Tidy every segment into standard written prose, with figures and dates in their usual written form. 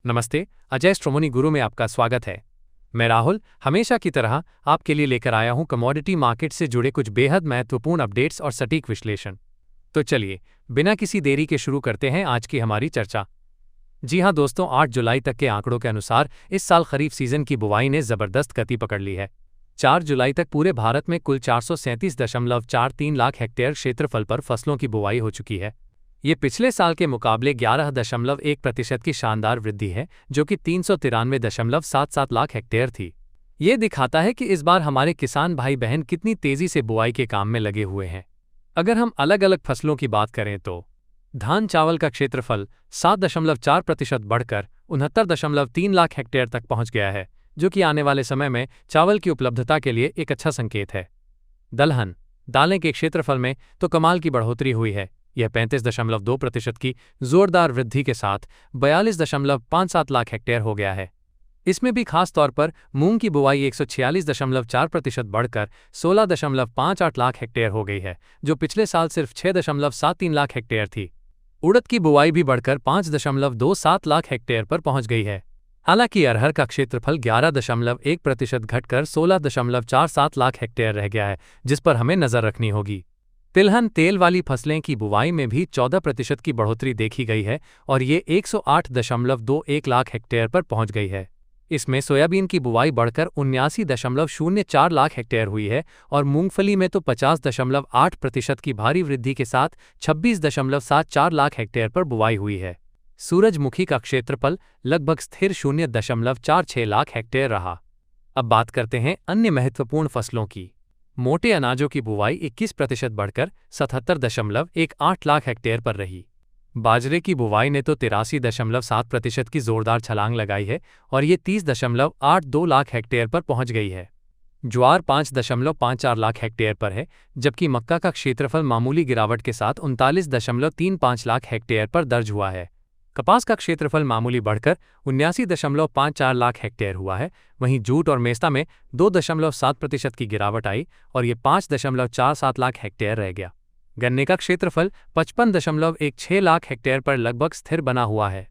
नमस्ते, अजय एस्ट्रोमोनी गुरु में आपका स्वागत है। मैं राहुल हमेशा की तरह आपके लिए लेकर आया हूं कमोडिटी मार्केट से जुड़े कुछ बेहद महत्वपूर्ण अपडेट्स और सटीक विश्लेषण। तो चलिए बिना किसी देरी के शुरू करते हैं आज की हमारी चर्चा। जी हां दोस्तों, 8 जुलाई तक के आंकड़ों के अनुसार इस साल खरीफ सीजन की बुवाई ने जबरदस्त गति पकड़ ली है। 4 जुलाई तक पूरे भारत में कुल 437.43 लाख हेक्टेयर क्षेत्रफल पर फसलों की बुवाई हो चुकी है। ये पिछले साल के मुकाबले 11.1% की शानदार वृद्धि है, जो कि 393.77 लाख हेक्टेयर थी। ये दिखाता है कि इस बार हमारे किसान भाई बहन कितनी तेजी से बुआई के काम में लगे हुए हैं। अगर हम अलग अलग फसलों की बात करें तो धान चावल का क्षेत्रफल 7.4% बढ़कर 69.3 लाख हेक्टेयर तक पहुंच गया है, जो कि आने वाले समय में चावल की उपलब्धता के लिए एक अच्छा संकेत है। दलहन दालें के क्षेत्रफल में तो कमाल की बढ़ोतरी हुई है। यह 35.2% की जोरदार वृद्धि के साथ 42.57 लाख हेक्टेयर हो गया है। इसमें भी खास तौर पर मूंग की बुवाई 146.4% बढ़कर 16.58 लाख हेक्टेयर हो गई है, जो पिछले साल सिर्फ 6.73 लाख हेक्टेयर थी। उड़द की बुवाई भी बढ़कर 5.27 लाख हेक्टेयर पर पहुंच गई है। हालांकि अरहर का क्षेत्रफल 11.1% घटकर 16.47 लाख हेक्टेयर रह गया है, जिस पर हमें नजर रखनी होगी। तिलहन तेल वाली फसलें की बुवाई में भी 14% की बढ़ोतरी देखी गई है और ये 108.21 लाख हेक्टेयर पर पहुंच गई है। इसमें सोयाबीन की बुवाई बढ़कर 79.04 लाख हेक्टेयर हुई है और मूंगफली में तो 50.8% की भारी वृद्धि के साथ 26.74 लाख हेक्टेयर पर बुवाई हुई है। सूरजमुखी का क्षेत्रफल लगभग स्थिर 0.46 लाख हेक्टेयर रहा। अब बात करते हैं अन्य महत्वपूर्ण फसलों की। मोटे अनाजों की बुवाई 21% बढ़कर 77.18 लाख हेक्टेयर पर रही। बाजरे की बुवाई ने तो 83.7% की जोरदार छलांग लगाई है और ये 30.82 लाख हेक्टेयर पर पहुंच गई है। ज्वार 5.54 लाख हेक्टेयर पर है, जबकि मक्का का क्षेत्रफल मामूली गिरावट के साथ 39.35 लाख हेक्टेयर पर दर्ज हुआ है। कपास का क्षेत्रफल मामूली बढ़कर 79.54 लाख हेक्टेयर हुआ है। वहीं जूट और मेस्ता में 2.7% की गिरावट आई और ये 5.47 लाख हेक्टेयर रह गया। गन्ने का क्षेत्रफल 55.16 लाख हेक्टेयर पर लगभग स्थिर बना हुआ है।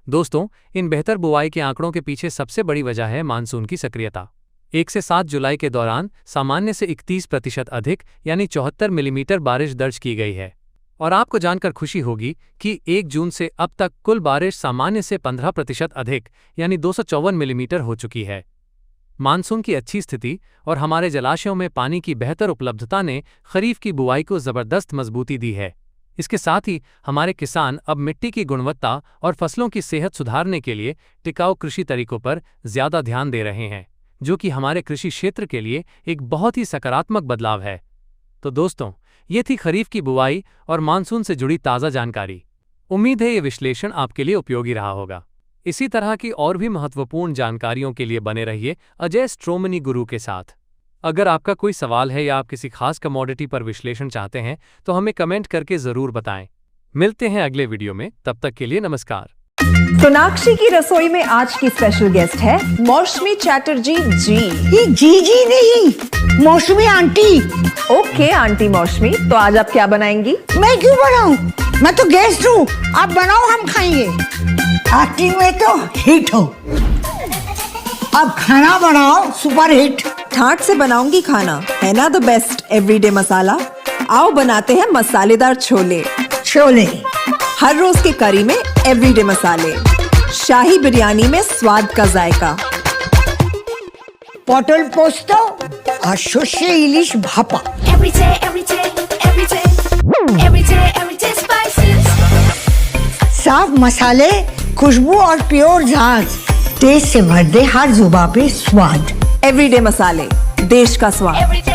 दोस्तों, इन बेहतर बुवाई के आंकड़ों के पीछे सबसे बड़ी वजह है मानसून की सक्रियता। 1 से 7 जुलाई के दौरान सामान्य से 31% अधिक यानी 74 मिलीमीटर बारिश दर्ज की गई है। और आपको जानकर खुशी होगी कि 1 जून से अब तक कुल बारिश सामान्य से 15% अधिक यानी 254 मिलीमीटर हो चुकी है। मानसून की अच्छी स्थिति और हमारे जलाशयों में पानी की बेहतर उपलब्धता ने खरीफ की बुआई को जबरदस्त मजबूती दी है। इसके साथ ही हमारे किसान अब मिट्टी की गुणवत्ता और फसलों की सेहत सुधारने के लिए टिकाऊ कृषि तरीकों पर ज्यादा ध्यान दे रहे हैं, जो कि हमारे कृषि क्षेत्र के लिए एक बहुत ही सकारात्मक बदलाव है। तो दोस्तों, ये थी खरीफ की बुवाई और मानसून से जुड़ी ताज़ा जानकारी। उम्मीद है ये विश्लेषण आपके लिए उपयोगी रहा होगा। इसी तरह की और भी महत्वपूर्ण जानकारियों के लिए बने रहिए अजय एस्ट्रोमोनी गुरु के साथ। अगर आपका कोई सवाल है या आप किसी खास कमोडिटी पर विश्लेषण चाहते हैं तो हमें कमेंट करके जरूर बताएं। मिलते हैं अगले वीडियो में, तब तक के लिए नमस्कार। सोनाक्षी की रसोई में आज की स्पेशल गेस्ट है मौसमी चैटर्जी जी। ये जी नहीं, मौसमी आंटी। ओके आंटी मौसमी, तो आज आप क्या बनाएंगी? मैं क्यों बनाऊं? मैं तो गेस्ट हूँ, आप बनाओ, हम खाएंगे। एक्टिंग में तो हिट हो, अब खाना बनाओ सुपर हिट। ठाट से बनाऊंगी खाना, है ना द बेस्ट एवरीडे मसाला। आओ बनाते हैं मसालेदार छोले। हर रोज की करी में एवरीडे मसाले, शाही बिरयानी में स्वाद का जायका। पटल पोस्तो और सर्षे इलिश भापा। साफ मसाले, खुशबू और प्योर झांझ, टेस्ट से भर दे हर जुबान पे स्वाद। एवरीडे मसाले, देश का स्वाद।